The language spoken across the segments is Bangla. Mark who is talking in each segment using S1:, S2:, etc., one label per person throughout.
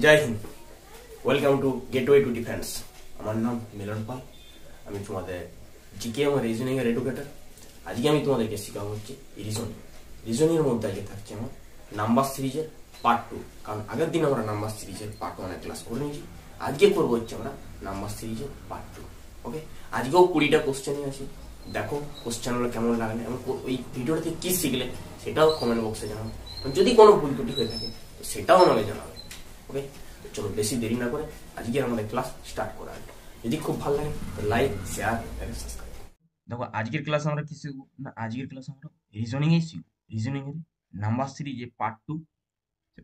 S1: Joy Hind. Welcome to gateway to defence. আমার নাম মিলন পাল। আমি তোমাদের জিকে এবং রিজনিং এর এডুকেটর। আজকে আমি তোমাদেরকে শেখাবো হচ্ছে রিজনিং এর মধ্যে আজকে থাকছে আমার নাম্বার সিরিজের পার্ট 2। কারণ আগের দিন আমরা নাম্বার সিরিজের পার্ট 1 ক্লাস করে নিয়েছি। আজকে করবো হচ্ছে আমরা নাম্বার সিরিজের পার্ট 2। ওকে, আজকেও 20টা কোশ্চেনই আছে। দেখো কোশ্চেনগুলো কেমন লাগলে এবং ওই ভিডিওটাতে কি শিখলে সেটাও কমেন্ট বক্সে জানাবো। যদি কোনো ভুল ত্রুটি হয়ে থাকে তো সেটাও আমাকে জানাবে। ওকে, চলো বেশি দেরি না করে আজকে আমাদের ক্লাস স্টার্ট করা হয়। যদি খুব ভালো লাগে তো লাইক শেয়ার এবং সাবস্ক্রাইব। দেখো আজকের ক্লাস আমরা কি শিখবো না, আজকের ক্লাস আমরা রিজনিং এ শিখবো। রিজনিং এর নাম্বার সিরিজ যে পার্ট 2,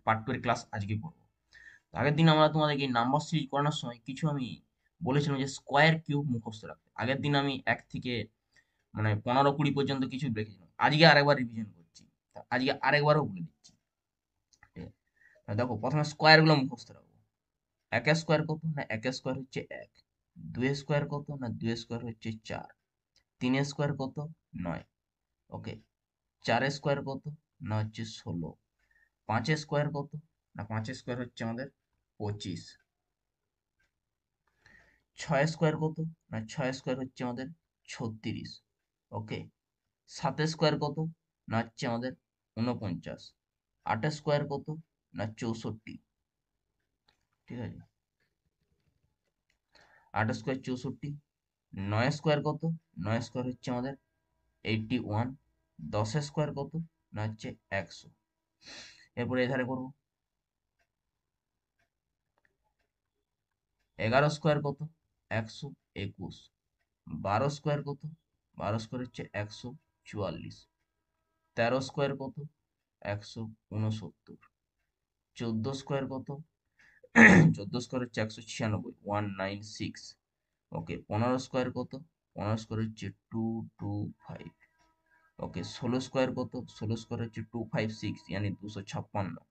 S1: পার্ট 2 এর ক্লাস আজকে করবো। তো আগের দিন আমরা তোমাদেরকে নাম্বার সিরিজ করানোর সময় কিছু আমি বলেছিলাম যে স্কোয়ার কিউব মুখস্থ রাখতে। আগের দিন আমি 1 থেকে মানে 15-20 পর্যন্ত কিছু লিখেছিলাম। আজকে আরেকবার রিভিশন করছি, আজকে আরেকবারও বলে দিচ্ছি। ঠিক আছে, দেখো প্রথমে স্কোয়ার গুলো মুখস্থ রাখবো। 1 স্কোয়ার কত না, 1 স্কোয়ার হচ্ছে 1। 2 স্কোয়ার কত না, 2 স্কোয়ার হচ্ছে 4। 3 স্কোয়ার কত, 9। ওকে, 4 স্কোয়ার কত না হচ্ছে 16। 5 স্কোয়ার কত না, 5 স্কোয়ার হচ্ছে আমাদের 25। 6 স্কোয়ার কত না, 6 স্কোয়ার হচ্ছে আমাদের 36। ওকে, 7 স্কোয়ার কত না হচ্ছে আমাদের 49। 8 স্কোয়ার কত না 64। ঠিক আছে, 8 স্কোয়ার 64। 9 স্কোয়ার কত, 9 স্কোয়ার হচ্ছে আমাদের 81। 10 স্কোয়ার কত না হচ্ছে 100। এরপরে এধারে করবো 11 স্কোয়ার কত, 121। 12 স্কোয়ার কত, 12 স্কোয়ার হচ্ছে 144। 13 স্কোয়ার কত, 169। 14 স্কোয়ার কত, 14 স্কোয়ার হচ্ছে 196, 196। ওকে, 15 স্কোয়ার কত, 15 স্কোয়ার হচ্ছে 225। ওকে, 16 স্কোয়ার কত, 16 স্কোয়ার হচ্ছে 256 यानी 256।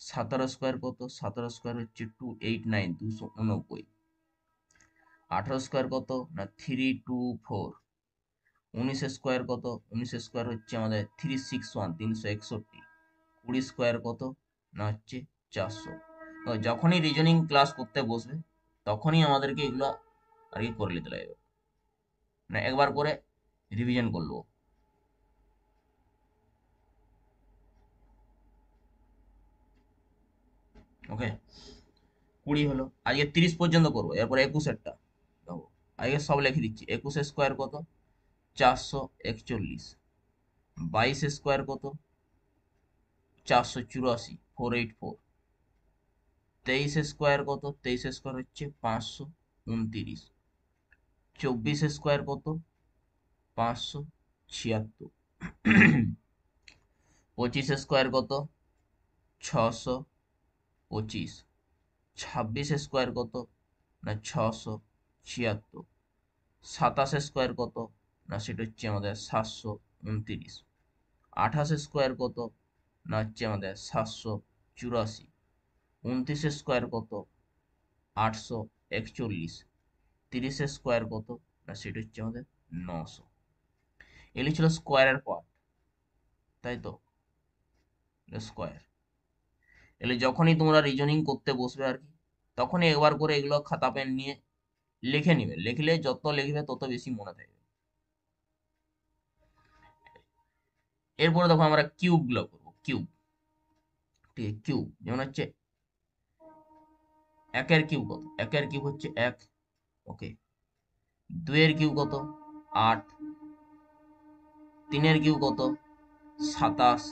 S1: 17 স্কোয়ার কত, 17 স্কোয়ার হচ্ছে 289, 289। 18 স্কোয়ার কত না 324। 19 স্কোয়ার কত, 19 স্কোয়ার হচ্ছে আমাদের 361, 361। 20 স্কোয়ার কত না হচ্ছে 400। তো যখনই রিজনিং ক্লাস করতে বসবে তখনই আমাদেরকে এগুলো আর কি করে নিতে লাগবে, মানে একবার করে রিভিশন করবো। ওকে, 20 হলো, আজকে 30 পর্যন্ত করবো, এরপর 21এরটা দেখো। আজকে সব লিখে দিচ্ছি। 21 স্কোয়ার কত, 441। 22 স্কোয়ার কত, 484, 484। 23 স্কোয়ার কত, 23 স্কোয়ার হচ্ছে 529। 24 স্কোয়ার কত, 576। 25 স্কোয়ার কত, 625। 26 স্কোয়ার কত না 676। 27 স্কোয়ার কত না সেটা হচ্ছে আমাদের 729। 28 স্কোয়ার কত না হচ্ছে আমাদের 784। 29 স্কোয়ার কত, 841। 30 স্কোয়ার কত না সেটা হচ্ছে আমাদের 900। এগুলি ছিল স্কোয়ারের পার্ট, তাই তো, স্কোয়ার। এগুলি যখনই তোমরা রিজনিং করতে বসবে আর কি, তখনই একবার করে এগুলো খাতা পেন নিয়ে লিখে নিবে। লিখলে যত লিখবে তত বেশি মনে থাকবে। এরপরে দেখো আমরা কিউব গুলো করবো। কিউব, ঠিক আছে, কিউব যেমন হচ্ছে 1 এর কিউব কত, 1 এর কিউব হচ্ছে 1। ওকে, 2 এর কিউব কত, 8। 3 এর কিউব কত, 27।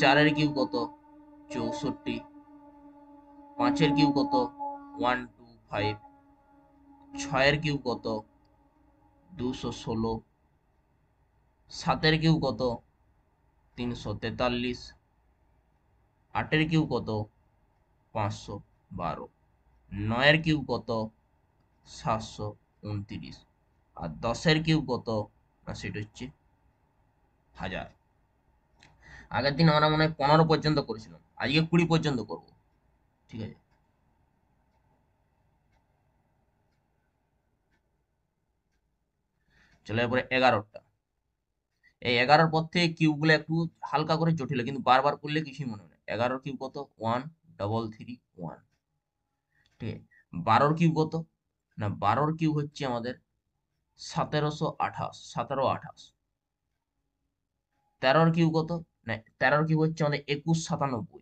S1: 4 এর কিউব কত, 64। 5 এর কিউব কত, 125। 6 এর কিউব কত, 216। 7 এর কিউব কত, 343। 8 এর কিউব কত, 512। 9 এর কিউব কত, 729। আর 10 এর কিউব কত না সেটা হচ্ছে 1000। আগের দিন আমরা মনে হয় 15 পর্যন্ত করেছিলাম, আজকে 20 পর্যন্ত করব। ঠিক আছে, চলো এরপরে 11টা। এই 11-র পর থেকে কিউব গুলো একটু হালকা করে জটিল, কিন্তু বারবার করলে কিছুই মনে হয় না। 11 কিউব কত, 1
S2: 331। ঠিক আছে, 12 কিউব কত? না 12 কিউব হচ্ছে আমাদের 1728, 1728। 13 কিউব কত? না 13 কিউব হচ্ছে আমাদের 2197।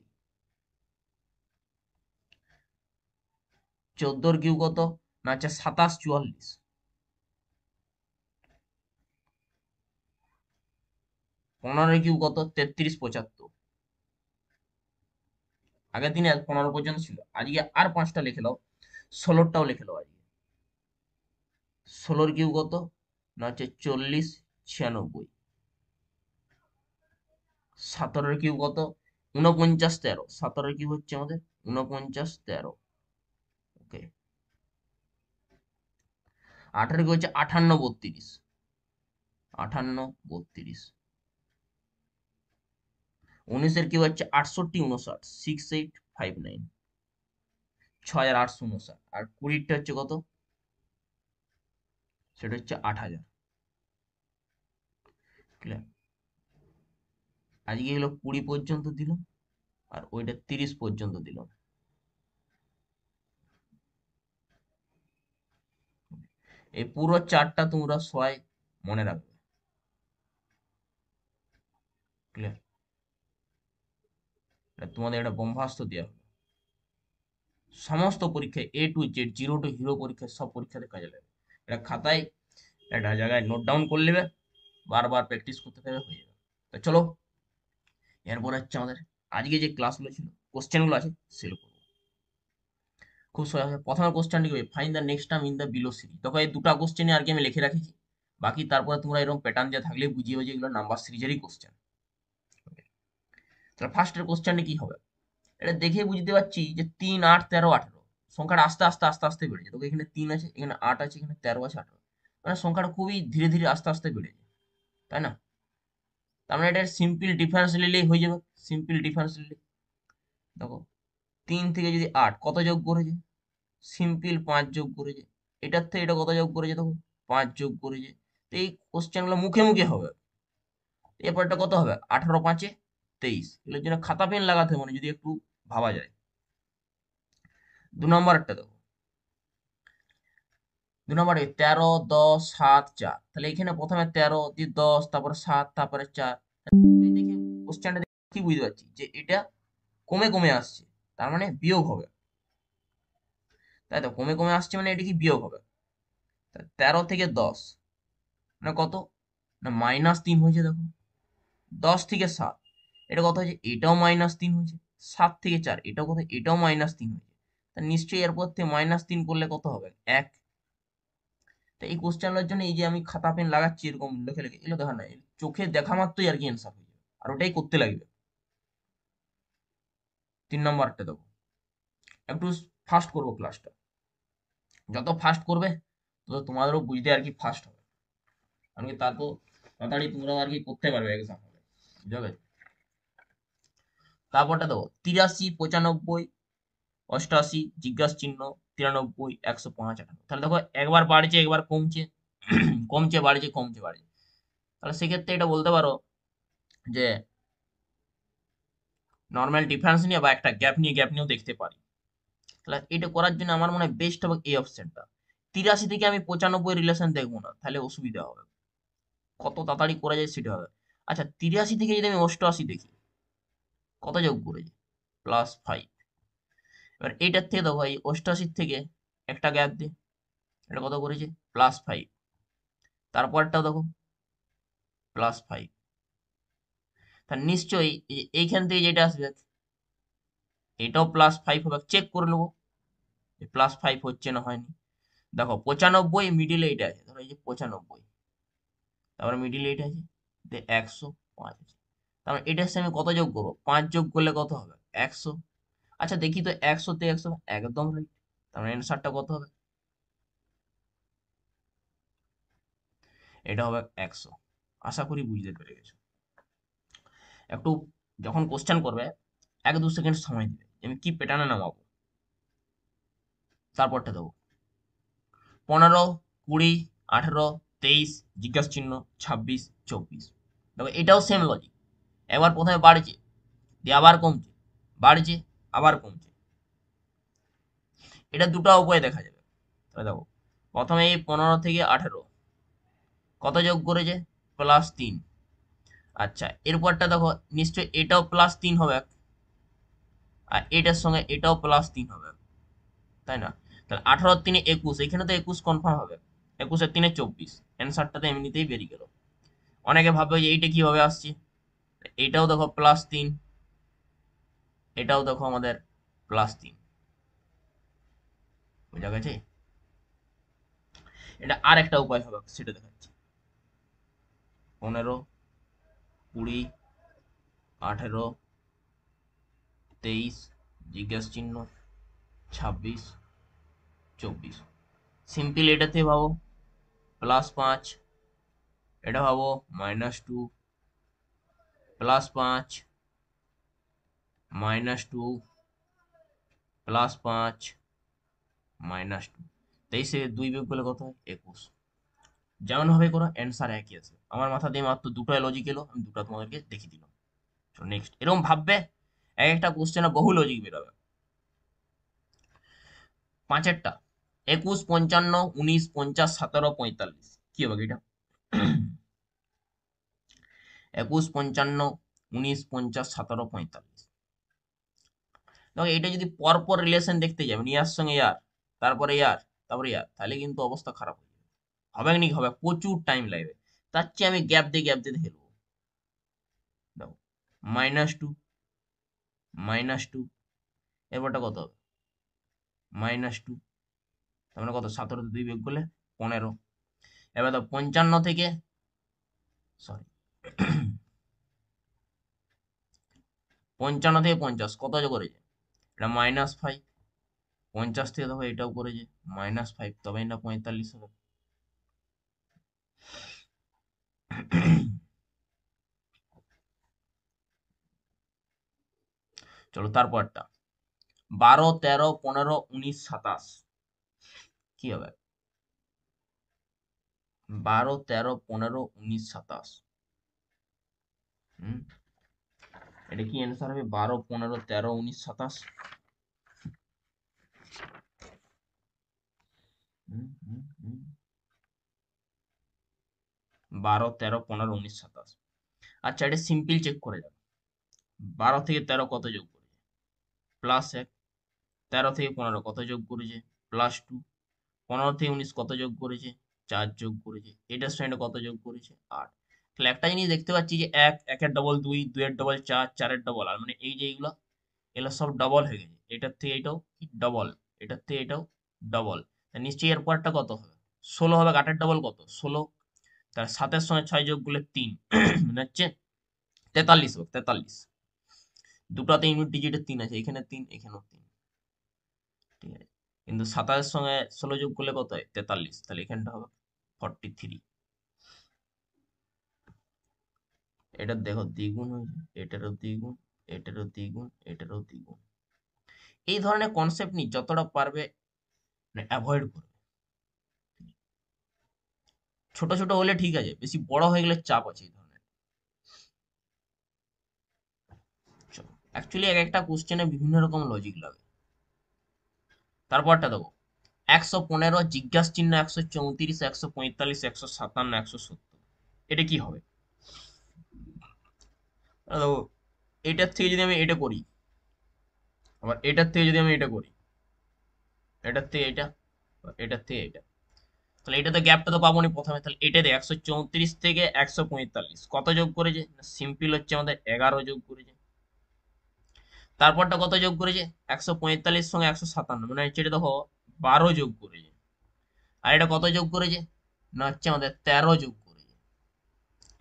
S2: 14 কিউব কত? না হচ্ছে 2744। 15 কিউব কত? 3375। আগের দিনে 15 পর্যন্ত ছিল, আজকে আর 5টা লিখে দাও, 16টাও লিখে দাও আজকে। 16 কিউব কত? না হচ্ছে 4096। 17 কিউব কত? 4913। 17 কিউব হচ্ছে আমাদের 4913। ওকে। 18 কিউব হচ্ছে 5832। 5832। 19 কিউব হচ্ছে 6859। 6859। 6859। আর 20টা হচ্ছে কত? সেটা হচ্ছে 8000। ক্লিয়ার? আজকে এগুলো 20 পর্যন্ত দিল, আর ওইটা 30 পর্যন্ত দিল। এই পুরো চারটা তোমরা সবাই মনে রাখবে। ক্লিয়ার? তোমাদের একটা ব্রহ্মাস্ত্র দেওয়া হলো, সমস্ত পরীক্ষায় A to Z, zero two hero পরীক্ষায় সব পরীক্ষাতে কাজে লাগবে। এটা খাতায় একটা জায়গায় নোট ডাউন করে নেবে, বারবার প্র্যাকটিস করতে থাকবে, হয়ে যাবে। তো চলো, এরপর হচ্ছে আমাদের আজকে যে ক্লাসগুলো ছিল, কোশ্চেনগুলো আছে সেগুলো করবো। খুব সহজ হবে। প্রথমে কোশ্চেনটি হবে find the next term in the below series. দেখো এই দুটো কোশ্চেনই আর কি আমি লিখে রাখেছি, বাকি তারপরে তোমরা এরকম প্যাটার্ন যা থাকলে বুঝিয়ে যে এগুলো নাম্বার সিরিজেরই কোশ্চেন। তাহলে ফার্স্টের কোশ্চেনটি কি হবে? এটা দেখে বুঝতে পারছি যে 3, 8, 13, 18 সংখ্যাটা আস্তে আস্তে আস্তে আস্তে বেড়েছে। দেখো এখানে 3 আছে, এখানে 8 আছে, এখানে 13 আছে, 18, মানে সংখ্যাটা খুবই ধীরে ধীরে আস্তে আস্তে বেড়েছে, তাই না? তার মানে এটা সিম্পল ডিফারেন্স নিলেই হয়ে যাবে। সিম্পল ডিফারেন্স নিলে দেখো 3 থেকে যদি 8 কত যোগ করেছে? সিম্পল 5 যোগ করেছে। এটার থেকে এটা কত যোগ করেছে? দেখো 5 যোগ করেছে। তো এই কোশ্চেনগুলো মুখে মুখে হবে। এরপরটা কত হবে? 18 5 23। এগুলোর জন্য খাতা পেন লাগাতে হবে, যদি একটু ভাবা যায়। 2 নম্বরটা দেখো, 2 নম্বরে 13 10 7 4। তাহলে এখানে প্রথমে 13 দিয়ে 10, তারপরে 7, তারপরে 4। দেখে কোশ্চেনটা দেখে কি বুঝতে পারছি যে এটা কমে কমে আসছে, তার মানে বিয়োগ হবে। তাই তো, কমে কমে আসছে মানে এটা কি বিয়োগ হবে। 13 থেকে 10 মানে কত? না -3 হয়েছে। দেখো 10 থেকে 7 এটা কত হয়েছে? এটাও -3 হয়েছে। 7 থেকে 4 এটাও কত? এটাও -3 হয়েছে। তা নিশ্চয়ই এরপর থেকে -3 করলে কত হবে? 1। তো এই কোশ্চেনগুলোর জন্য এই যে আমি খাতা পেন লাগাচ্ছি এরকম লিখে লিখে, এগুলো দেখা না, চোখে দেখা মাত্রই আর কি অ্যান্সার হয়ে যাবে, আর ওটাই করতে লাগবে। 3 নম্বরটা দেবো, একটু ফাস্ট করবো ক্লাসটা। যত ফাস্ট করবে তত তোমাদেরও বুঝতে আর কি ফাস্ট হবে, কারণ কি তারপর তাড়াতাড়ি তোমরাও আর কি করতে পারবে এক্সাম হবে। বুঝবে? তারপরটা দেবো 83 95 88 জিজ্ঞাসা চিহ্ন 93 105 58। তাহলে দেখো একবার বাড়ছে একবার কমছে, কমছে বাড়ছে কমছে বাড়ছে। তাহলে সেক্ষেত্রে এটা বলতে পারো যে নর্মাল ডিফারেন্স নিয়ে বা একটা গ্যাপ নিয়েও দেখতে পারি। তাহলে এটা করার জন্য আমার মনে হয় বেস্ট হবে এই অপশনটা। 83 থেকে আমি 95 রিলেশন দেখবো না, তাহলে অসুবিধা হবে, কত তাড়াতাড়ি করা যায় সেটা হবে। আচ্ছা 83 থেকে যদি আমি 88 দেখি, কত যোগ করেছি? +5। এবার এইটার থেকে দেখো এই 88 থেকে একটা গ্যাপ দিয়ে এটা কত করেছে? +5। তারপরটাও দেখো +5। তার নিশ্চয়ই এইখান থেকে যেটা আসবে এটাও +5 হবে। চেক করে নেবো +5 হচ্ছে না হয়নি। দেখো 95 মিডিলে এটা আছে, ধরো এই যে 95, তারপরে মিডিলে এটা আছে, 105 আছে। তারপরে এটার সঙ্গে কত যোগ করবো? 5 যোগ করলে কত হবে? 100। আচ্ছা দেখি তো, 100 তে 100 একদম রাইট। তার মানে অ্যান্সারটা কত হবে? এটা হবে 100। আশা করি বুঝতে পেরে গেছো। একটু যখন কোশ্চেন করবে 1-2 সেকেন্ড সময় দিবে, আমি কি প্যাটার্নে নামাবো। তারপরটা দেবো 15 20 18 23 জিজ্ঞাসা চিহ্ন 26 24। দেখো এটাও সেম লজিক। একবার প্রথমে বাড়ছে দিয়ে আবার কমছে, বাড়ছে আবার কমছে। এটা দুটো উপায় দেখা যাবে। তাহলে দেখো প্রথমে এই 15 থেকে 18 কত যোগ করেছে, +3। আচ্ছা এরপরটা দেখো নিশ্চয়ই এটাও +3 হবে, আর এটার সঙ্গে এটাও +3 হবে, তাই না? তাহলে 18 × 3 = 21, এখানে তো 21 কনফার্ম হবে, 21 × 3 = 24। অ্যান্সারটা তো এমনিতেই বেরিয়ে গেল। অনেকে ভাববে যে এইটা কিভাবে আসছে, এটাও দেখো +3, এটাও দেখো আমাদের +3, বোঝা গেছে? এটা আর একটা উপায় হবে, সেটা দেখাচ্ছি। 15, 20, 18, 23, জিজ্ঞাসা চিহ্ন, 26, 24। সিম্পল এটাতে ভাবো +5, এটা ভাবো -2, +5, -2, +5, -2। 23 বিয়োগ করলে কত হয়, 21। যেমন ভাবে করো অ্যান্সার একই আছে। আমার মাথা দিয়ে মাত্র দুটোই লজিক এলো, আমি দুটো তোমাদেরকে দেখিয়ে দিলাম। নেক্সট এরকম ভাববে, এক একটা কোশ্চেনে বহু লজিক বেরোবে। 5-এরটা 21, 55, 19, 50, 17, 45 কি হবে এটা? 21, 55, 19, 50, 17, 45। দেখো এটা যদি পরপর রিলেশন দেখতে যাবেন, ইয়ার সঙ্গে ইয়ার, তারপরে ইয়ার, তারপরে ইয়ার, তাহলে কিন্তু অবস্থা খারাপ হয়ে যাবে। হবে নাকি, হবে, প্রচুর টাইম লাগবে। তার চেয়ে আমি গ্যাপ দিয়ে দেখে নেবো। দেখো -2, -2, এরপরটা কত হবে, -2, তার মানে কত, 17 2 বিয়োগ করলে 15। এবার তো 55 থেকে, সরি 55 থেকে 50 কত করেছে, এটা -5। 50 থেকে দেখো এটাও করেছে -5, তবে না 45 হবে। চলো তারপরটা 12, 13, 15, 19, 27 কি হবে, 12, 13, 15, 19, 27। এটা কি অ্যান্সার হবে, 12, 15, 13, 19, 27। 12, 13, 15, 19, 27। আচ্ছা এটা সিম্পল চেক করে যাবে। 12 থেকে 13 কত যোগ করেছে, +1। 13 থেকে 15 কত যোগ করেছে, +2। 15 থেকে 19 কত যোগ করেছে, 4 যোগ করেছে। এটার সঙ্গে কত যোগ করেছে, 8। তাহলে একটা জিনিস দেখতে পাচ্ছি যে 1, 1-এর ডবল 2, 2-এর ডবল 4, 4-এর ডবল, আর মানে এই যে এইগুলো, এগুলো সব ডবল হয়ে গেছে। এটার থেকে এটাও ডবল, এটার থেকে এটাও ডবল। নিশ্চয়ই এর পরটা কত হবে, 16 হবে। 8-এর ডবল কত, 16। তাহলে 7-এর সঙ্গে 6 যোগ করলে 3, মানে হচ্ছে 43 হবে, 43। দুটাতে ইউনিট ডিজিটে 3 আছে, এখানে 3, এখানেও 3, ঠিক আছে। কিন্তু 27-এর সঙ্গে 16 যোগ করলে কত হয়, 43। তাহলে এখানটা হবে 43। এটা দেখো দ্বিগুণ হয়েছে, এটারও দ্বিগুণ, এটারও দ্বিগুণ, এটারও দ্বিগুণ। এই ধরনের কনসেপ্ট নিয়ে যতটা পারবে অ্যাভয়েড করবে। ছোট ছোট হলে ঠিক আছে, বেশি বড় হয়ে গেলে চাপ আছে এই ধরনের। অ্যাকচুয়ালি এক একটা কোশ্চেনে বিভিন্ন রকম লজিক লাগে। তারপরটা দেখো 115, জিজ্ঞাসা চিহ্ন 134, 145, 157, 170। এটা কি হবে, দেখো এটার থেকে যদি আমি এটা করি, আবার এটার থেকে যদি আমি এটা করি, এটার থেকে এটা, এটার থেকে এটা, তাহলে এটাতে গ্যাপটা তো পাবো না প্রথমে। তাহলে এটাতে 134 থেকে 145 কত যোগ করেছে, সিম্পল হচ্ছে আমাদের 11 যোগ করেছে। তারপরটা কত যোগ করেছে, 145 সঙ্গে 157, মানে হচ্ছে এটা দেখো 12 যোগ করেছে। আর এটা কত যোগ করেছে, না হচ্ছে আমাদের 13 যোগ করেছে।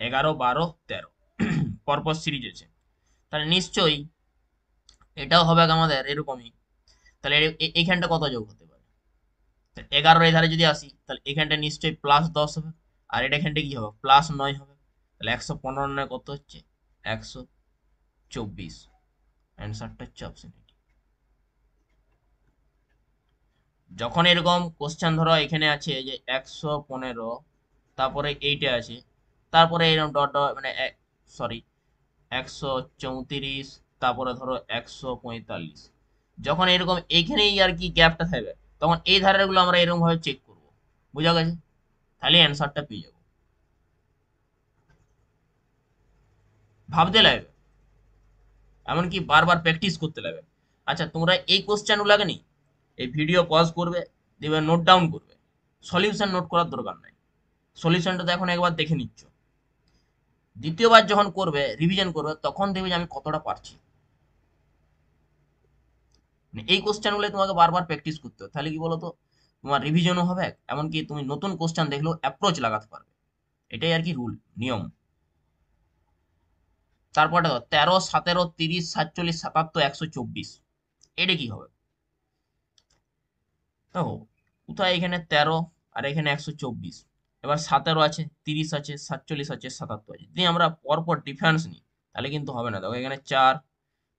S2: 11, 12, 13 পরপর সিরিজ আছে। তাহলে নিশ্চয়ই এটাও হবে আমাদের এরকমই। তাহলে এইখানটা কত যোগ হতে পারে, 11 এই ধারে যদি আসি, তাহলে এখানটা নিশ্চয়ই +10 হবে। আর এটা এখানটা কি হবে, +9 হবে। তাহলে 115 নয় কত হচ্ছে, 124। অ্যান্সারটা হচ্ছে অপশন এ। যখন এরকম কোশ্চেন ধরো এখানে আছে যে 115, তারপরে এইটা আছে, তারপরে এরকম ডট ডট মানে সরি 134, তারপরে ধরো 145, যখন এরকম এইখানেই আর কি গ্যাপটা থাকবে, তখন এই ধারের গুলো আমরা এরকম ভাবে চেক করব। বুঝা গেছে? তাহলে অ্যান্সারটা পেয়ে যাবো। ভাবতে লাগবে, এমনকি বারবার প্র্যাকটিস করতে লাগবে। আচ্ছা, তোমরা এই কোশ্চেন গুলো নি এই ভিডিও পজ করবে, দেবে নোট ডাউন করবে। সলিউশন নোট করার দরকার নাই, সলিউশনটা তো এখন একবার দেখে নিচ্ছ। দ্বিতীয়বার যখন করবে, রিভিশন করবে, তখন দেখবে যে আমি কতটা পারছি। মানে এই কোশ্চেন গুলো তোমাকে বারবার প্র্যাকটিস করতে হবে, তাহলে কি বলতো, তোমার রিভিশনও হবে, এমনকি তুমি নতুন কোশ্চেন দেখলেও অ্যাপ্রোচ লাগাতে পারবে। এটাই আর কি রুল, নিয়ম। তারপরে দেখো 13, 17, 30, 47, 77, 124, এটা কি হবে? দেখো কোথায় এখানে 13 আর এখানে 124, এবার 17 আছে, 30 আছে, 47 আছে, 77 আছে। যদি আমরা পরপর ডিফারেন্স নিই তাহলে কিন্তু হবে না। দেখো এখানে 4,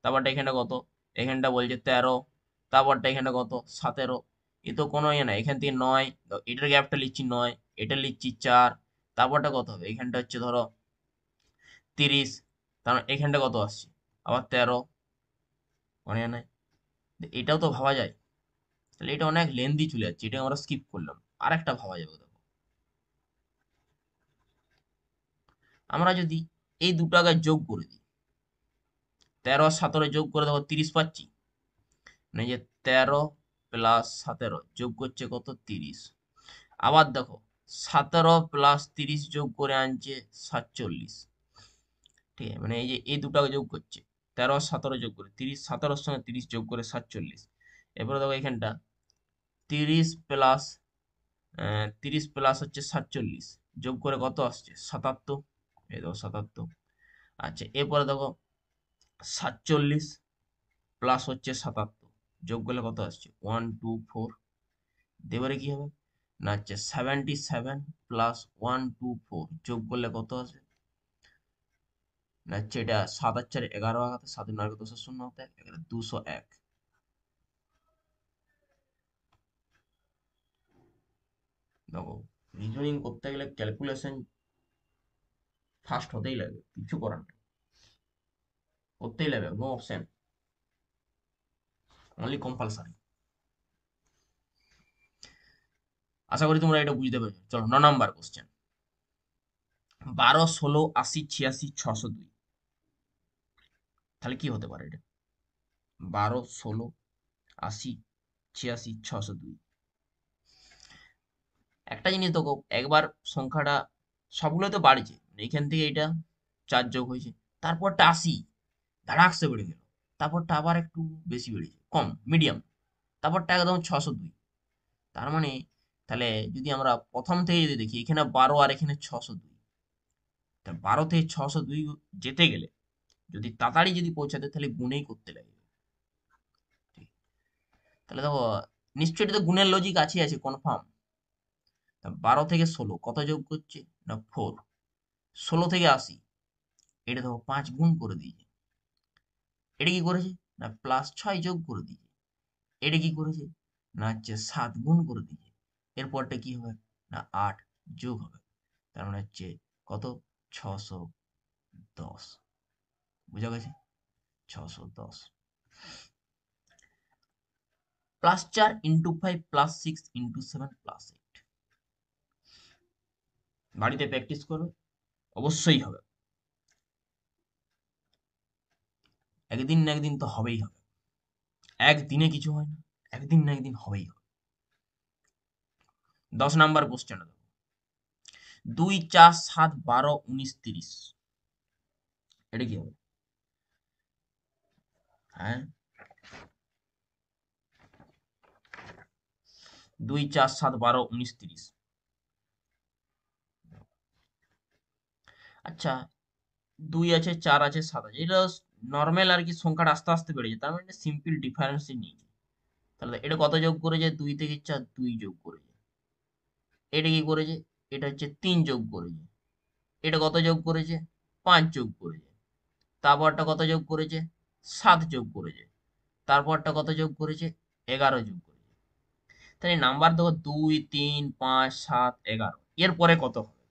S2: তারপরটা এখানে কত, এখানটা বলছে 13, তারপরটা এখানে কত 17, এ তো কোনো ইয়ে না। এখান থেকে 9, এটার গ্যাপটা লিখছি 9, এটা লিখছি 4, তারপরটা কত হবে, এখানটা হচ্ছে ধরো 30, তারপর এখানটা কত আসছে আবার 13, মনে নাই? এটাও তো ভাবা যায়। তাহলে এটা অনেক লেন্দি চলে যাচ্ছে, এটা আমরা স্কিপ করলাম। আর একটা ভাবা যাবে, দেখো আমরা যদি এই দুটো আগে যোগ করে দিই, 13 আর 17 যোগ করে দেখো 30 পাচ্ছি। মানে যে 13 প্লাস 17 যোগ করছে কত 30। আবার দেখো 17 প্লাস 30 যোগ করে আনছে 47। ঠিক আছে, মানে এই যে এই দুটাকে যোগ করছে, 13 আর 17 যোগ করে 30, 17 সঙ্গে 30 যোগ করে 47। এরপরে দেখো এখানটা 30 প্লাস 30 প্লাস হচ্ছে 47 যোগ করে কত আসছে 77। এই দেখো 77। আচ্ছা, এরপরে দেখো 47 প্লাস হচ্ছে 77 যোগ করলে কত আসছে 124। এবারে কি হবে না, হচ্ছে 77 প্লাস 124 যোগ করলে কত আসে না, হচ্ছে এটা 7 আর 4 11 আঘাতে 7 9 200 হতে 201। দেখো রিজনিং করতে গেলে ক্যালকুলেশন ফাস্ট হতেই লাগে, কিছু করার নেই, করতেই লাগে, নো অপশন, অনলি কম্পালসারি। আশা করি তোমরা এটা বুঝতে পেরেছো। চলো 9 নাম্বার কোশ্চেন। 12, 16, 80, 86, 602, তাহলে কি হতে পারে এটা? 12, 16, 80, 86, 602। একটা জিনিস দেখো, একবার সংখ্যাটা সবগুলো তো বাড়ছে, এইখান থেকে এটা 4 যোগ হয়েছে, তারপরটা 80 ধাড়াকসে বেড়ে গেল, তারপরটা আবার একটু বেশি বেড়েছে, কম মিডিয়াম, তারপরটা একদম 602। তার মানে তাহলে যদি আমরা প্রথম থেকে যদি দেখি, এখানে 12 আর এখানে 602, তা 12 থেকে 602 যেতে গেলে যদি তাড়াতাড়ি যদি পৌঁছাতে, তাহলে গুণেই করতে লাগে। ঠিক। তাহলে দেখো নিশ্চয়ই এটা তো গুণের লজিক আছে কনফার্ম। 12 থেকে 16 কত যোগ করছে না 4, 16 থেকে 80 এটা দেখো 5 গুণ করে দিয়েছে। এটা কি করেছে না +6 যোগ করে দিয়েছে। এটা কি করেছে না হচ্ছে 7 গুণ করে দিয়েছে। এরপরটা কি হবে না 8 যোগ হবে, তার মানে হচ্ছে কত 610। বুঝা গেছে? 610 +4 ইন্টু 5 +6 ইন্টু 7 +8। বাড়িতে প্র্যাকটিস করবে, অবশ্যই হবে, একদিন না একদিন তো হবেই হবে। একদিনে কিছু হয় না, একদিন না একদিন হবেই হবে। 10 নাম্বার কোশ্চেন, 2, 4, 7, 12, 19, 30, এটা কি হবে? হ্যাঁ, 2, 4, 7, 12, 19, 30। আচ্ছা, 2 আছে, 4 আছে, 7 আছে, এটা নর্মাল আর কি, সংখ্যাটা আস্তে আস্তে বেড়েছে, তার মানে সিম্পল ডিফারেন্সই নিয়েছে। তাহলে এটা কত যোগ করেছে 2 থেকে 4 2 যোগ করেছে। এটা কি করেছে, এটা হচ্ছে 3 যোগ করেছে। এটা কত যোগ করেছে 5 যোগ করেছে। তারপরটা কত যোগ করেছে 7 যোগ করেছে। তারপরটা কত যোগ করেছে 11 যোগ করেছে। তাহলে নাম্বার দেখো 2, 3, 5, 7, 11, এরপরে কত হবে,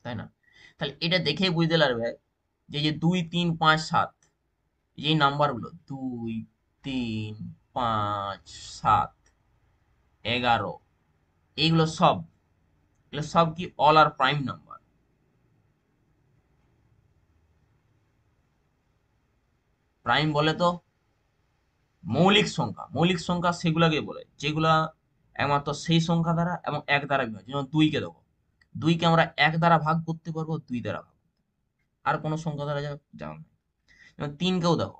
S2: তাই না? তাহলে এটা দেখেই বুঝতে পারবে যে 2, 3, 5, 7, এই নাম্বার গুলো 2, 3, 5, 7, 11, এগুলো সব কি অল আর প্রাইম নাম্বার। প্রাইম বলে তো মৌলিক সংখ্যা সেগুলাকে বলে যেগুলা একমাত্র সেই সংখ্যা দ্বারা এবং এক দ্বারা বিভাজ্য। যেমন দুইকে দেখো, দুইকে আমরা এক দ্বারা ভাগ করতে পারবো, দুই দ্বারা ভাগ, আর কোনো সংখ্যা দ্বারা যাবে না। যেমন তিনকেও দেখো,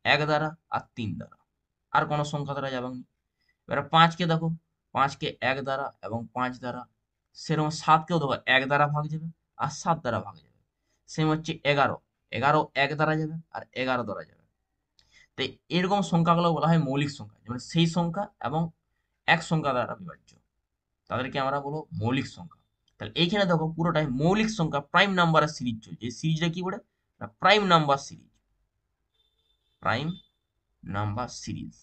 S2: এক দ্বারা আর তিন দ্বারা, আর কোনো সংখ্যা দ্বারা যাবে না। এবার পাঁচকে দেখো, পাঁচকে এক দ্বারা এবং পাঁচ দ্বারা। সেরকম সাতকেও দেখো, এক দ্বারা ভাগ যাবে আর সাত দ্বারা ভাগ যাবে। সেম হচ্ছে এগারো, এগারো এক দ্বারা যাবে আর এগারো দ্বারা যাবে। তাই এরকম সংখ্যাগুলো বলা হয় মৌলিক সংখ্যা, যেমন সেই সংখ্যা এবং এক সংখ্যা দ্বারা বিভাজ্য, তাদেরকে আমরা বলবো মৌলিক সংখ্যা। তাহলে এইখানে দেখো পুরোটাই মৌলিক সংখ্যা প্রাইম নাম্বারের সিরিজ চলছে। এই সিরিজটা কি বলে? Prime number series. Prime number series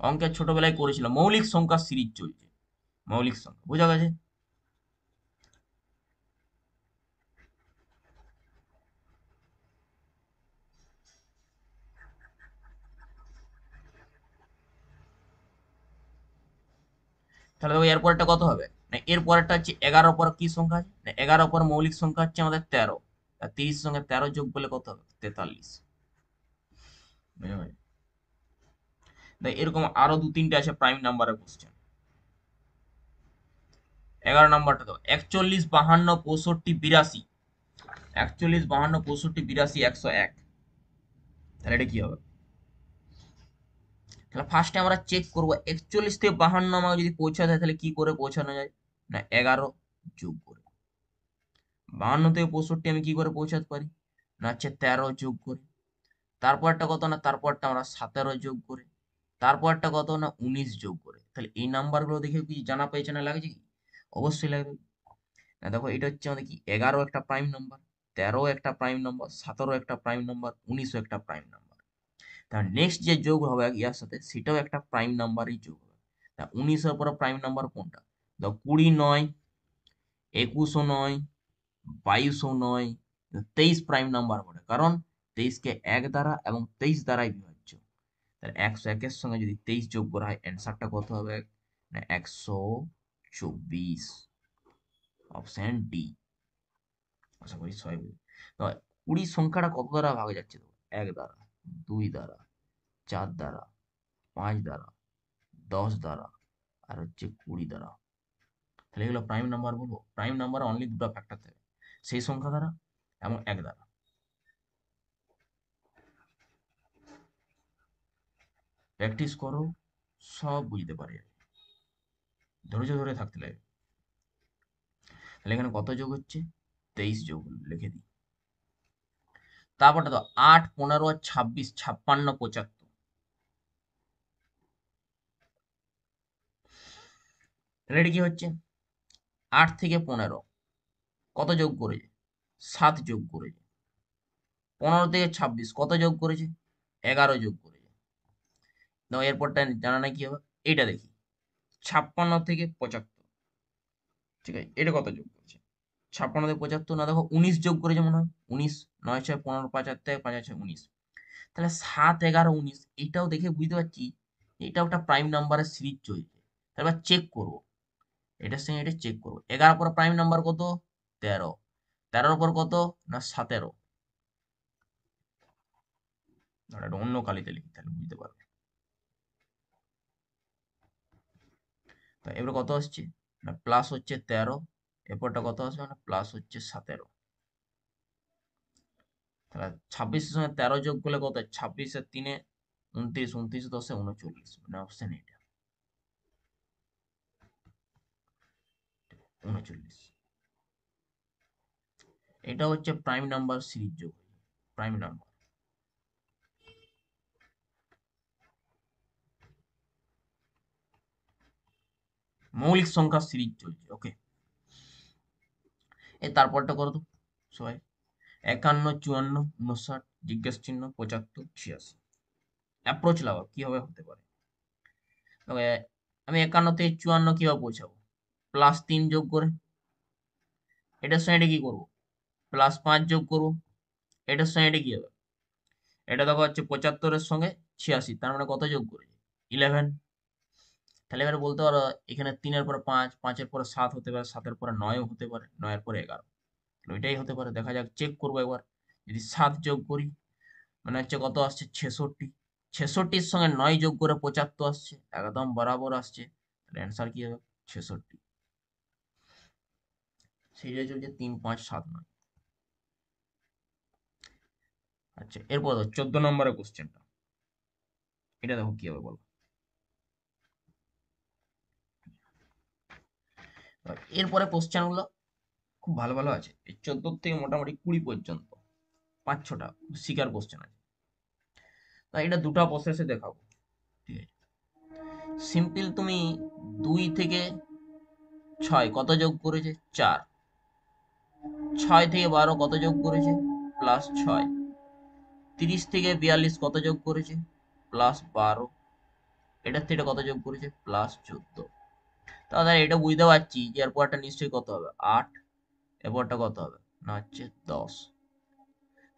S2: অঙ্কের ছোটবেলায় করেছিল, মৌলিক সংখ্যা সিরিজ চলছে, মৌলিক সংখ্যা। বোঝা গেছে? তাহলে দেখো এর পরেরটা কত হবে, না এর পরেরটা হচ্ছে 11 পর কি সংখ্যা আছে, না 11 পর মৌলিক সংখ্যা হচ্ছে আমাদের 13, আর 30 সঙ্গে 13 যোগ করলে কত হবে? 43। বুঝা গেছে? তাই এরকম আরো দু তিনটে আছে প্রাইম নাম্বারের কোশ্চেন। 11 নাম্বারটা দাও, 41, 52, 65, 82। 41, 52, 65, 82, 101। তাহলে এটা কি হবে? তাহলে ফার্স্টে আমরা চেক করবো 41 থেকে 52 আমাকে যদি পৌঁছাতে হয় তাহলে কি করে পৌঁছানো যায়, না 11 যোগ করে। 52 থেকে 65 আমি কি করে পৌঁছাতে পারি, না হচ্ছে 13 যোগ করে। তারপরটা কত, না তারপরটা আমরা 17 যোগ করে। তারপরটা কত, না 19 যোগ করে। তাহলে এই নাম্বারগুলো দেখে কি জানা পেয়েছে না লাগছে কি? অবশ্যই লাগবে। না দেখো এটা হচ্ছে আমাদের কি 11 একটা প্রাইম নাম্বার, 13 একটা প্রাইম নাম্বার, 17 একটা প্রাইম নাম্বার, 19 একটা প্রাইম নাম্বার। তার নেক্সট যে যোগ হবে ইয়ার সাথে সেটাও একটা প্রাইম নাম্বারই যোগ হবে। তা 19 এর পরে প্রাইম নাম্বার কোনটা? দেখো 20 নয়, 21 নয়, 22 নয়, 23 প্রাইম নাম্বার বলে, কারণ 23 কে এক দ্বারা এবং 23 দ্বারাই বিভাজ্য। তাহলে 101 এর সঙ্গে যদি 23 যোগ করা হয় অ্যান্সারটা কত হবে, না 124। Option D. আশা করি সবাই বুঝবে। তো 20 সংখ্যাটা কত দ্বারা ভাগে যাচ্ছে? তো 1 দ্বারা, 2 দ্বারা, 4 দ্বারা, 5 দ্বারা, 10 দ্বারা, আর হচ্ছে 20 দ্বারা। তাহলে এগুলো প্রাইম নাম্বার বলবো? প্রাইম নাম্বার অনলি দুটো ফ্যাক্টর থাকে, সেই সংখ্যা দ্বারা এবং 1 দ্বারা। প্র্যাকটিস করো, সব বুঝতে পারে, ধৈর্য ধরে থাকতে লাগে। তাহলে এখানে কত যোগ হচ্ছে? 23 যোগ লিখে দিই। তারপরটা তো 8, 15, 26, 56, 75। তাহলে এটা কি হচ্ছে? 8 থেকে 15 কত যোগ করেছে? 7 যোগ করেছে। 15 থেকে 26 কত যোগ করেছে? 11 যোগ করেছে। দাও এরপরটা জানা নাই কি হবে, এটা দেখি। 56 থেকে 75, ঠিক আছে, এটা কত যোগ করেছে? 56 থেকে 75, না দেখো 19 যোগ করেছে মনে হয়। 19, 9, 6, 15, 5, 8 থেকে 5, 6, 19। তাহলে 7, 11, 19 এটাও দেখে বুঝতে পারছি এটাও একটা প্রাইম নাম্বারের সিরিজ চলছে। তারপর চেক করব, এটার সঙ্গে এটা চেক করবো। 11 পর প্রাইম নাম্বার কত? 13। 13 পর কত, না 17। এটা অন্য কালিতে লিখি তাহলে বুঝতে পারবে। তা এবার কত আসছে, না প্লাস হচ্ছে 13। এরপরটা কত আসবে, না প্লাস হচ্ছে 17। তাহলে 26 এর সঙ্গে 13 যোগ করলে কত? 26 আর 3 29, 29 10 39, মানে অপশন এটা 39। এটা হচ্ছে প্রাইম নাম্বার সিরিজ যোগ, প্রাইম নাম্বার। মৌলিক সংখ্যা সিরিজ চলছে, ওকে। এই তারপরটা করো তো সবাই। 51, 54, 59, জিজ্ঞেস চিহ্ন, 75, 86। অ্যাপ্রোচ লাগাও কিভাবে হতে পারে। তবে আমি 51 থেকে 54 কিভাবে পৌঁছাবো? প্লাস 3 যোগ করে। এটার সঙ্গে এটা কি করবো? প্লাস 5 যোগ করবো। এটার সঙ্গে এটা কি হবে? এটা দেখো হচ্ছে 75-এর সঙ্গে 86, তার মানে কত যোগ করেছে? 11। তাহলে এবারে বলতে পারো এখানে 3-এর পরে 5, 5-এর পরে 7 হতে পারে, 7-এর পরে 9ও হতে পারে, 9-এর পরে 11। ওইটাই হতে পারে, দেখা যাক, চেক করবো একবার। যদি 7 যোগ করি মানে হচ্ছে কত আসছে? 66। 66-র সঙ্গে 9 যোগ করে 75 আসছে, একদম বরাবর আসছে। তাহলে অ্যান্সার কি হবে? 66। সেইটাই চলছে 3, 5, 7, 9। আচ্ছা, এরপর 14 নম্বরের কোশ্চেনটা, এটা দেখো কি হবে বলো। এরপরে কোশ্চেন গুলো খুব ভালো ভালো আছে, এই 14 থেকে মোটামুটি 20 পর্যন্ত 5-6টা শিকার কোশ্চেন আছে। তাই এটা দুটো প্রসেসে দেখাবো, ঠিক আছে? সিম্পল, তুমি 2 থেকে 6 কত যোগ করেছে? 4। 6 থেকে 12 কত যোগ করেছে? +6। 30 থেকে 42 কত যোগ করেছে? +12। এটার থেকে কত যোগ করেছে? +14। তাহলে এটা বুঝতে পারছি যে এরপরটা নিশ্চয়ই কত হবে? 8। এরপরটা কত হবে? না হচ্ছে 10।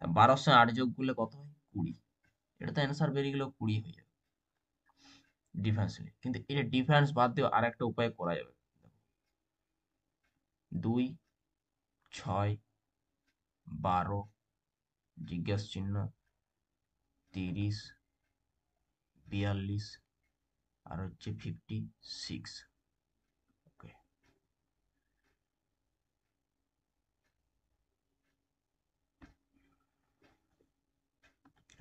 S2: 12-র সঙ্গে 8 যোগ করলে কত হয়? 20। এটা তো অ্যান্সার বেরিয়ে গেল, 20 হয়ে যাবে ডিফারেন্স। কিন্তু এটা ডিফারেন্স বাদ দিয়ে আর একটা উপায় করা যাবে। 2, 6, 12, জিজ্ঞাসা চিহ্ন, 30, 42 আর হচ্ছে 56। ওকে,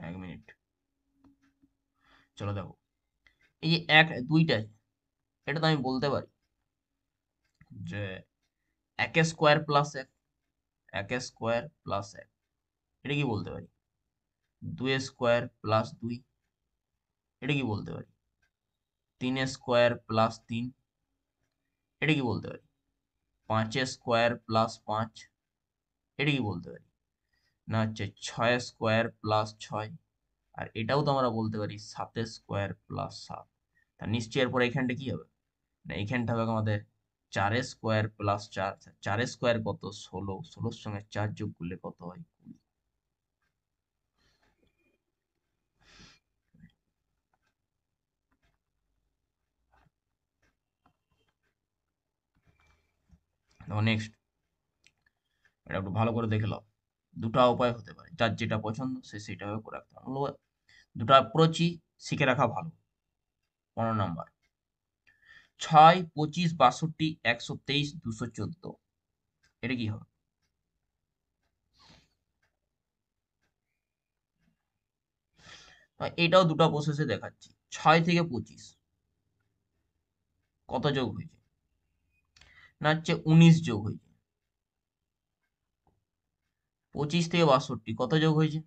S2: 1 মিনিট, চলো দেখো। এই যে 1, 2টা, এটা তো আমি বলতে পারি যে 1 স্কোয়ার প্লাস 1, 1 স্কোয়ার প্লাস 1, এটা কি বলতে পারি? 2 স্কোয়ার প্লাস 2, এটা কি বলতে পারি? 3 স্কোয়ার প্লাস 3, এটা কি বলতে পারি? 5 স্কোয়ার প্লাস 5, এটা কি বলতে পারি? না হচ্ছে 6 স্কোয়ার প্লাস 6, আর এটাও তো আমরা বলতে পারি 7 স্কোয়ার প্লাস 7। তা নিশ্চয়ই এরপর এখানটা কি হবে? না এখানটা হবে আমাদের 4 স্কোয়ার প্লাস 4। 4 স্কোয়ার কত? 16। 16-র সঙ্গে 4 যোগ করলে কত হয়? 20। নেক্সট, এটা একটু ভালো করে দেখে নাও। দুটো উপায় হতে পারে, যার যেটা পছন্দ সে সেটাভাবে করে রাখতে হবে। দুটো অ্যাপ্রোচই শিখে রাখা ভালো। 15 নাম্বার, 6, 25, 62, 123, 214, এটা কি হবে? এটাও দুটো প্রসেসে দেখাচ্ছি। 6 থেকে 25 কত যোগ হয়েছে? না হচ্ছে 19 যোগ হয়েছে। 25 থেকে 62 কত যোগ হয়েছে?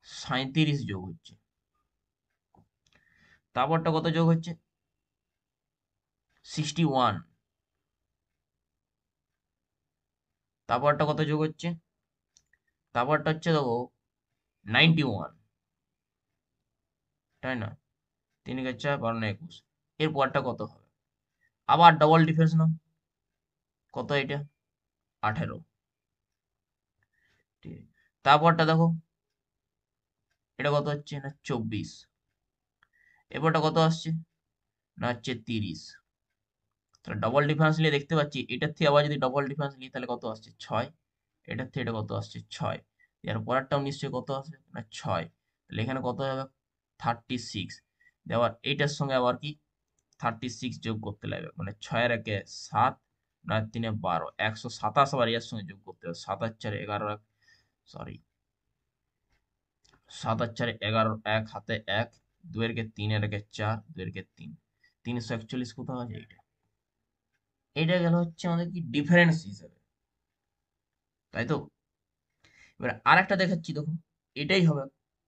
S2: 37 যোগ হচ্ছে। তারপরটা কত যোগ হচ্ছে? 61। তারপরটা কত যোগ হচ্ছে? তারপরটা হচ্ছে দেখো 91, তাই না? 3 × 4 = 21। এর পরটা কত হবে? আবার ডবল ডিফারেন্স নাও, কত এটা? 18। ঠিক আছে, তারপরটা দেখো, এটা কত হচ্ছে? না 24। এরপরটা কত আসছে? না হচ্ছে 30। তাহলে ডবল ডিফারেন্স নিয়ে দেখতে পাচ্ছি, এটার থেকে আবার যদি ডবল ডিফারেন্স নিই তাহলে কত আসছে? 6। এটার থেকে এটা কত আসছে? 6। এর পরেরটাও নিশ্চয়ই কত আসবে? না 6। তাহলে এখানে কত হবে? 36। আবার এইটার সঙ্গে আবার কি 36 যোগ করতে লাগবে, মানে 6-এর 1-এ 7, 9-এর 3-এ 12, 127 আবার এর সঙ্গে যোগ করতে হবে। 7 আর 4 11, সরি, 7 আর 4 11, 1 হাতে 1, 2-এর 3-এর 4, 2-এর 3, 341 কোথাও আছে? এইটা, এটা গেল হচ্ছে আমাদের কি ডিফারেন্স হিসেবে, তাই তো? এবার আর একটা দেখাচ্ছি, দেখো এটাই হবে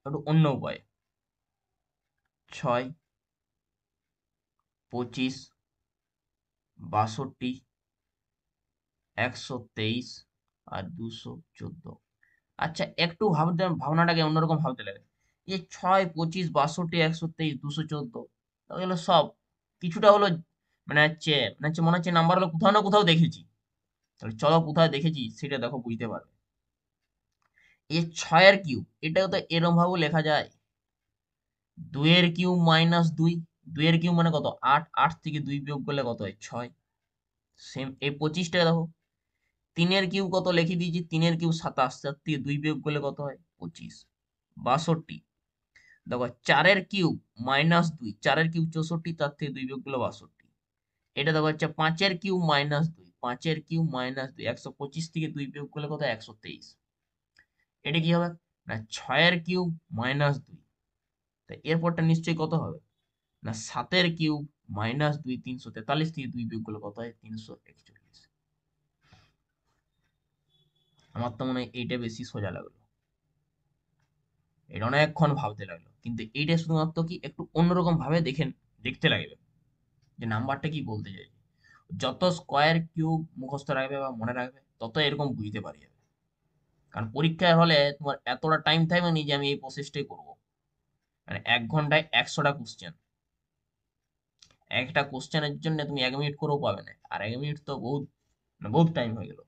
S2: একটু অন্য উপায়ে। 6, 25, 62, 123 আর 214। আচ্ছা, একটু ভাবতে, ভাবনাটাকে অন্যরকম ভাবতে লাগে। এই 6, 25, 62, 123, 214, এগুলো সব কিছুটা হলো মানে হচ্ছে মনে হচ্ছে নাম্বার হলো কোথাও না কোথাও দেখেছি। তাহলে চলো কোথায় দেখেছি সেটা দেখো, বুঝতে পারবে। এই 6 এর কিউব এটাও তো এরকম ভাবে লেখা যায়, 2 এর কিউব মাইনাস 2, 2 এর কিউব মানে কত 8, 8 থেকে 2 বিয়োগ করলে কত হয় 6। সেম এই 25টা দেখো, 3 এর কিউব কত লিখে দিয়েছি, 3 এর কিউব 27, 4 থেকে 2 বিয়োগ করলে কত হয় 25, 62। দেখো 4 এর কিউব মাইনাস 2, 4 এর কিউব 64, তার থেকে 2 বিয়োগ করলে 62। এটা দেখো হচ্ছে 5 এর কিউব মাইনাস 2, 5 এর কিউব মাইনাস 2, 125 থেকে 2 বিয়োগ করলে কত 123। এটা কি হবে না 6 এর কিউব মাইনাস 2, তা এরপরটা নিশ্চয়ই কত হবে না 7 এর কিউব মাইনাস 2, 343 থেকে 2 বিয়োগ করলে কত হয় 341। আমার তো মনে হয় এইটা বেশি সোজা লাগলো, এটা অনেকক্ষণ ভাবতে লাগলো, কিন্তু এইটা শুধুমাত্র কি একটু অন্যরকম ভাবে দেখতে লাগবে যে নাম্বারটা কি বলতে চাইছে। যত স্কোয়ার কিউব মুখস্থ রাখবে বা মনে রাখবে তত এরকম বুঝতে পারি যাবে। কারণ পরীক্ষার হলে তোমার এতটা টাইম থাকবে যে আমি এই প্রসেসটাই করবো, মানে 1 ঘন্টায় 100টা কোশ্চেন, একটা কোশ্চেনের জন্য তুমি 1 মিনিট করেও পাবে না, আর 1 মিনিট তো বহুত মানে বহুত টাইম হয়ে গেল,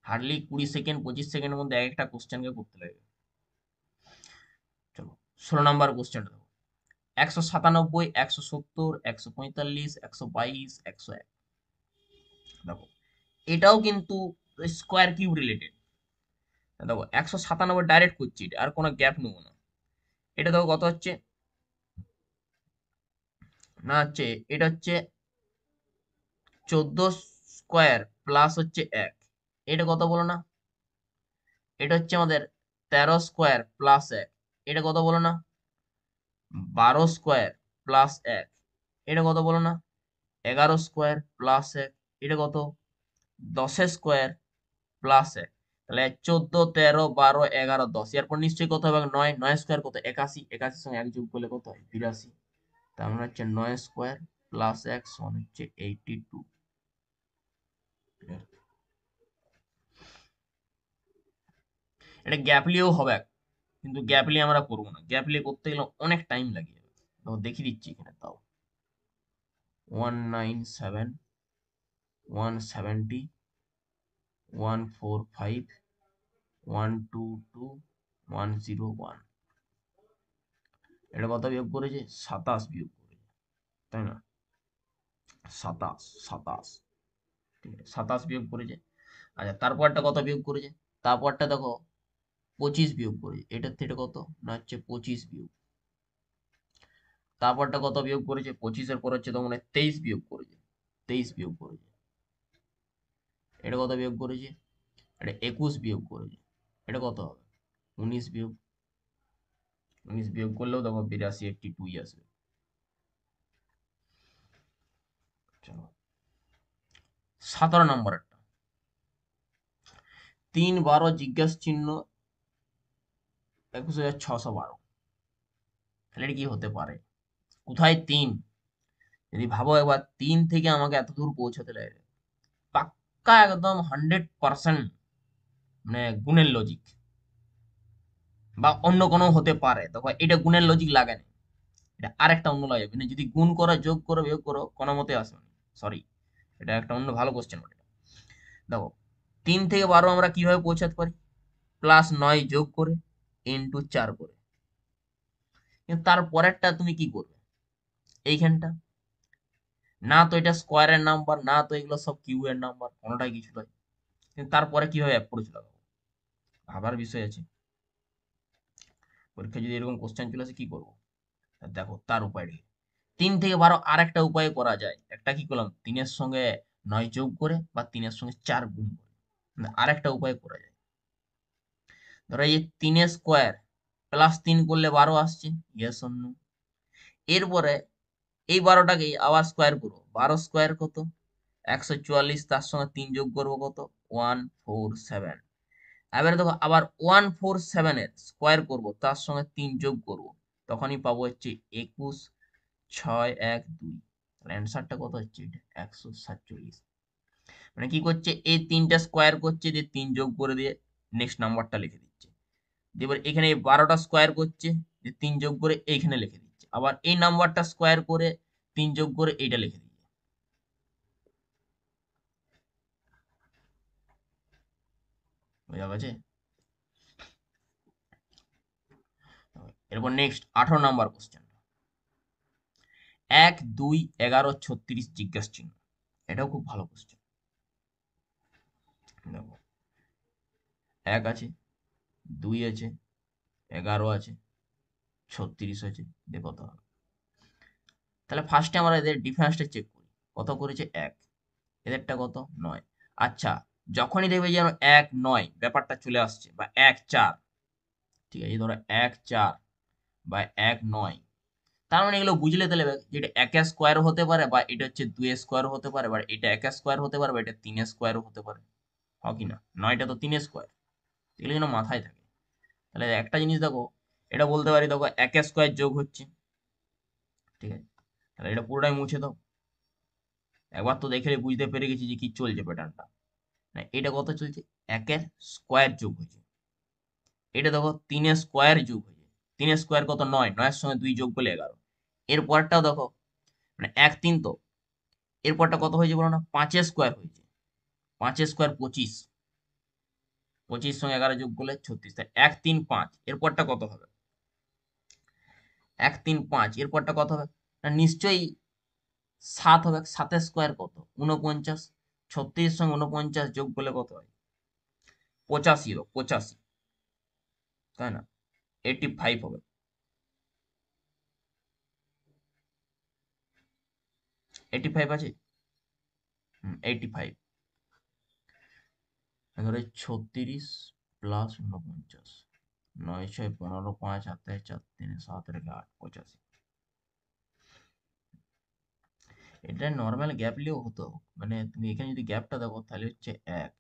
S2: হার্ডলি 20 সেকেন্ড 25 সেকেন্ডের মধ্যে একটা কোশ্চেনকে করতে লাগবে। চলো 16 নাম্বার কোশ্চেনটা দেখো, 197, 170, 145, 122, 101। দেখো এটাও কিন্তু স্কোয়ার কিউব রিলেটেড। দেখো 197 ডাইরেক্ট করছি, আর কোনো গ্যাপ নেবো না। এটা দেখো কত হচ্ছে না হচ্ছে, এটা হচ্ছে 14 স্কোয়ার প্লাস হচ্ছে 1, এটা কত বলো না, এটা হচ্ছে আমাদের 13 স্কোয়ার প্লাস 1, এটা কত বলো না 12 স্কোয়ার প্লাস 1, এটা কত বলো না 11 স্কোয়ার প্লাস 1, এটা কত 10 স্কোয়ার প্লাস 1। তাহলে 14, 13, 12, 11, 10, এরপর নিশ্চয়ই কত হবে 9, 9 স্কোয়ার কত 81, 81 সঙ্গে 1 যোগ করলে কত হয় 82। তার মানে হচ্ছে 9 স্কোয়ার প্লাস 1 সমান হচ্ছে 82। এটা গ্যাপলিও হবে, কিন্তু গ্যাপলি আমরা করবো না, গ্যাপলি করতে গেলে অনেক টাইম লাগে যাবে। তো দেখিয়ে দিচ্ছি এখানে তাও 197, 170, 145, 122, 101। এটা কত বিয়োগ করেছে 27 বিয়োগ করেছে, তাই না 27, 27, ঠিক আছে 27 বিয়োগ করেছে। আচ্ছা তারপরটা কত বিয়োগ করেছে, তারপরটা দেখো 25 বিয়োগ করেছে, এটার থেকে কত না হচ্ছে 25 বিয়োগ। তারপরটা কত বিয়োগ করেছে 25-এর পর হচ্ছে তো মনে হয় 23 বিয়োগ করেছে, 23 বিয়োগ করেছে। এটা কত বিয়োগ করেছে, এটা 21 বিয়োগ করেছে, এটা কত হবে 19 বিয়োগ, 19 বিয়োগ করলেও দেখো 82, 82 আসবে। চলো 17 নম্বরটা, 3, 12 জিজ্ঞাসা চিহ্ন 21,612, তাহলে এটা কি হতে পারে, কোথায় 3, যদি ভাবো একবার 3 থেকে আমাকে এত দূর পৌঁছাতে লাগে, পাক্কা একদম 100% মানে গুণের লজিক, বা অন্য কোনো হতে পারে, দেখো এটা গুণের লজিক লাগে না, এটা আরেকটা অন্য লজিক, মানে যদি গুণ করো যোগ করো বিয়োগ করো কোনো মতে আসবে না, সরি এটা একটা অন্য ভালো কোশ্চেন বটে। দেখো 3 থেকে 12 আমরা কিভাবে পৌঁছাতে পারি, +9 যোগ করে ইন্টু 4 করে, কিন্তু তার পরেরটা তুমি কি করবে, এইখানটা না তো এটা স্কোয়ারের নাম্বার, না তো এগুলো সব কিউ এর নাম্বার, কোনোটাই কিছু নয়, কিন্তু তারপরে কিভাবে অ্যাপ্রোচ লাগাবো ভাবার বিষয় আছে। পরীক্ষা যদি এরকম কোশ্চেন চলে আসে কি করবো, দেখো তার উপায়টা কি। 3 থেকে 12 আর একটা উপায় করা যায়, একটা কি করলাম 3-এর সঙ্গে 9 যোগ করে বা 3-এর সঙ্গে 4 গুণ করে, আর একটা উপায় করা যায়। ধরো এই 3 স্কোয়ার প্লাস 3 করলে 12 আসছে, ইয়েস অর নো। এরপরে এই 12টাকে আবার স্কোয়ার করবো, 12 স্কোয়ার কত 144, তার সঙ্গে 3 যোগ করবো কত 147। এবারে দেখো আবার 147 এর স্কোয়ার করবো, তার সঙ্গে 3 যোগ করবো, তখনই পাবো হচ্ছে 21, 6, 1, 2। অ্যান্সারটা কত হচ্ছে এটা 147। মানে কি করছে এই 3টা স্কোয়ার করছে, দিয়ে 3 যোগ করে দিয়ে নেক্সট নাম্বারটা লিখে দিচ্ছে, এবার এখানে 12টা স্কোয়ার করছে, যে 3 যোগ করে এইখানে লিখে দিচ্ছে, আবার এই নাম্বারটা স্কোয়ার করে 3 যোগ করে এইটা লিখে দিচ্ছে। বোঝা গেছে। এরপর নেক্সট 18 নাম্বার কোশ্চেন, 1 2 11 36 জিজ্ঞাসা চিহ্ন। এটাও খুব ভালো কোশ্চেন। দেখো 1 আছে, 2 আছে, 11 আছে, 36 আছে, দেখো কত হবে। তাহলে ফার্স্টে আমরা এদের ডিফারেন্সটা চেক করি। কত করেছে 1, এদেরটা কত 9। আচ্ছা, যখনই দেখবে যেন 1 9 ব্যাপারটা চলে আসছে, বা 1 4, ঠিক আছে, ধরো 1 4 বা 1 9, তার মানে এগুলো বুঝলে তাহলে যেটা 1 স্কোয়ার হতে পারে, বা এটা হচ্ছে 2 স্কোয়ার হতে পারে, বা এটা 1 স্কোয়ার হতে পারে, বা এটা 3 স্কোয়ারও হতে পারে, হয় কি না? 9টা তো 3 স্কোয়ার, এগুলো যেন মাথায় থাকে। তাহলে একটা জিনিস দেখো, এটা বলতে পারি, দেখো 1 স্কোয়ার যোগ হচ্ছে, ঠিক আছে, তাহলে এটা পুরোটাই মুছে দাও। একবার তো দেখে বুঝতে পেরে গেছি যে কি চলছে প্যাটার্নটা। না, এটা কত চলছে, 1 স্কোয়ার যোগ হয়েছে। এটা দেখো 3 স্কোয়ার যোগ হয়েছে। 3 স্কোয়ার কত 9, 9 এর সঙ্গে 2 যোগ করলে 11। এর পরটাও দেখো, মানে 1 3 তো, এরপরটা কত হয়েছে বলো না, 5 স্কোয়ার হয়েছে। 5 স্কোয়ার 25, 25 সঙ্গে 11 যোগ করলে 36। তাই 1 3 5, এরপরটা কত হবে, 1 3 5, এরপরটা কত হবে না, নিশ্চয়ই 7 হবে। 7 স্কোয়ার কত 49, 36 সঙ্গে 49 যোগ করলে কত হয়, 85 হবে, 85, তাই না? 85 হবে। 85 আছে, 85। ধরো 36 প্লাস 49, 9 6 15 5 27 4 3 7 রেখে 8, 85। এটা নর্মাল গ্যাপ নিলেও হতো, মানে তুমি এখানে যদি গ্যাপটা দেখো তাহলে হচ্ছে 1,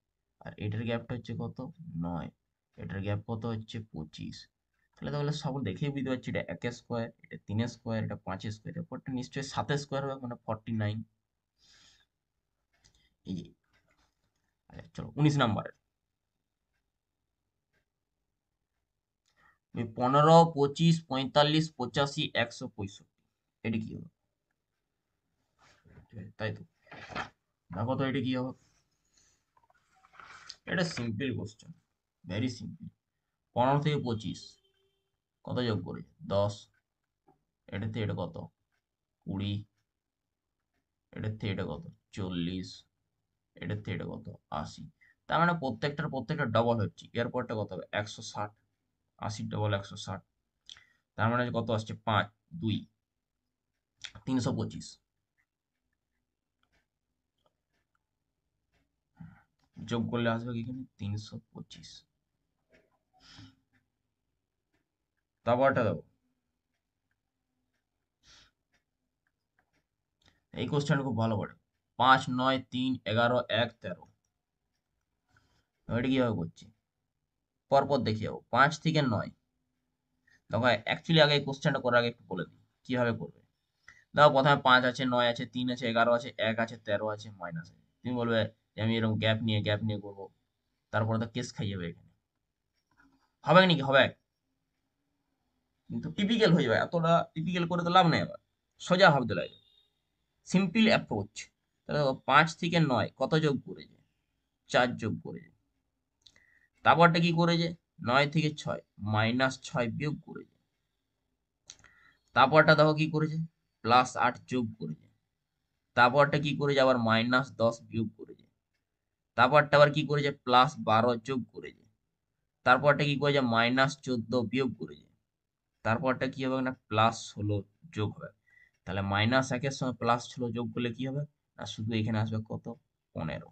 S2: আর এটার গ্যাপটা হচ্ছে কত 9, এটার গ্যাপ কত হচ্ছে 25। তাহলে সব দেখেই বুঝতে পারছি এটা 1 স্কোয়ার, এটা 3 স্কোয়ার, এটা 5 স্কোয়ার, এরপরটা নিশ্চয়ই 7 স্কোয়ার হবে, মানে 49। এই যে, আচ্ছা, চলো 19 নাম্বারের, 15 25 45 85 165, এটা কি হবে? ঠিক আছে, তাই তো, দেখো তো এটা কি হবে। এটা সিম্পল কোশ্চেন, ভেরি সিম্পল। 15 থেকে 25 কত যোগ করে 10, এটাতে এটা কত 20, এটার থেকে এটা কত 40, এটার থেকে এটা কত 80। তার মানে প্রত্যেকটা ডবল হচ্ছে। এরপরটা কত হবে 160, 80 ডবল 160। তার মানে কত আসছে 5 2 325, যোগ করলে আসবে কি এখানে 325। তারপরটা দেখো, এই কোশ্চেন খুব ভালো করে, 5 9 3 11 1 13। এটা কিভাবে করছি, পরপর দেখে যাবো। 5 থেকে 9, দেখো অ্যাকচুয়ালি আগে এই কোশ্চেনটা করার আগে একটু বলে দিই কিভাবে করবে। দেখো প্রথমে 5 আছে, 9 আছে, 3 আছে, 11 আছে, 1 আছে, 13 আছে, মাইনাস আছে। তুমি বলবে যে আমি এরকম গ্যাপ নিয়ে করবো, তারপরে তো কেস খাই যাবে এখানে, হবে নাকি, হবে, কিন্তু টিপিক্যাল হয়ে যাবে। এতটা টিপিক্যাল করে তো লাভ নেই, আবার সোজা ভাবতে লাগে, সিম্পল অ্যাপ্রোচ। তাহলে দেখো 5 থেকে 9 কত যোগ করেছে, 4 যোগ করেছে। তারপরটা কি করেছে, 9 থেকে 6 মাইনাস 6 বিয়োগ করেছে। তারপরটা দেখো কি করেছে, প্লাস 8 যোগ করেছে। তারপরটা কি করেছে, আবার মাইনাস 10 বিয়োগ করেছে। তারপরটা আবার কি করেছে, প্লাস 12 যোগ করেছে। তারপরটা কি করেছে, মাইনাস 14 বিয়োগ করেছে। তারপরটা কি হবে না, প্লাস 16 যোগ হবে। তাহলে মাইনাস 1-এর সঙ্গে প্লাস 16 যোগ করলে কি হবে না, শুধু এখানে আসবে কত 15।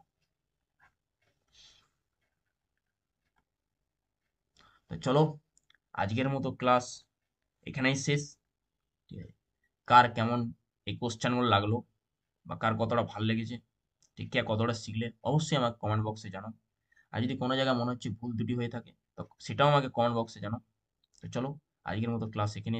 S2: তো চলো, আজকের মতো ক্লাস এখানেই শেষ। ঠিক আছে, কার কেমন এই কোশ্চেনগুলো লাগলো, বা কার কতটা ভালো লেগেছে, ঠিক কে কতটা শিখলে, অবশ্যই আমাকে কমেন্ট বক্সে জানাও। আর যদি কোনো জায়গায় মনে হচ্ছে ভুল ত্রুটি হয়ে থাকে, তো সেটাও আমাকে কমেন্ট বক্সে জানাও। তো চলো, আজকের মতো ক্লাস এখানে